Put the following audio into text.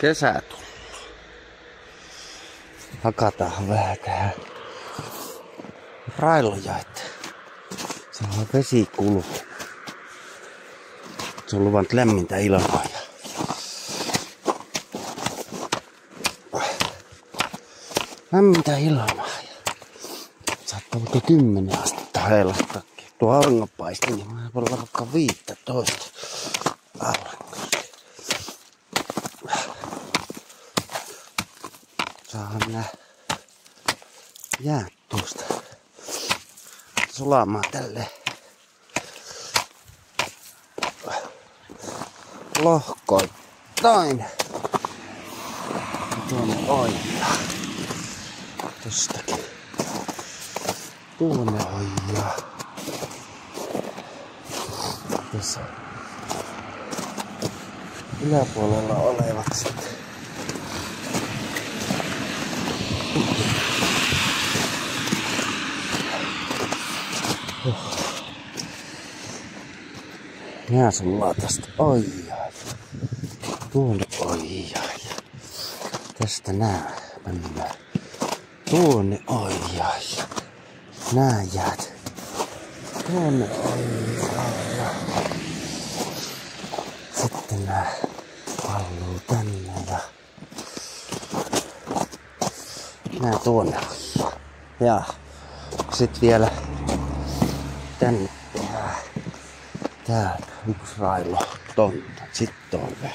Kesä tullut. Hakataan vähän tähän railoja, että saadaan vesi kuluu. Se on luvannut lämmintä ilmaa. Lämmintä ilmaa. Saattaa vaikka 10 astetta heilahtaa. Tuo auringonpaiste, niin mä voi olla vaikka 15 aurinkoa. Saadaan nää jäät tuosta sulamaan tälleen lohkoittain. Tuonne ojaa. Tostakin. Tuonne ojaa. Tässä yläpuolella olevat sitten. Nää sullaa tästä ojaa. Tuonne ojaa. Tästä nää mennään tuonne ojaa. Nää jäät tuonne ojaa. Sitten nää palluu tänne ja nää tuonne ojaa. Ja sit vielä tänne täältä yksi railo tonta. Sit tonne.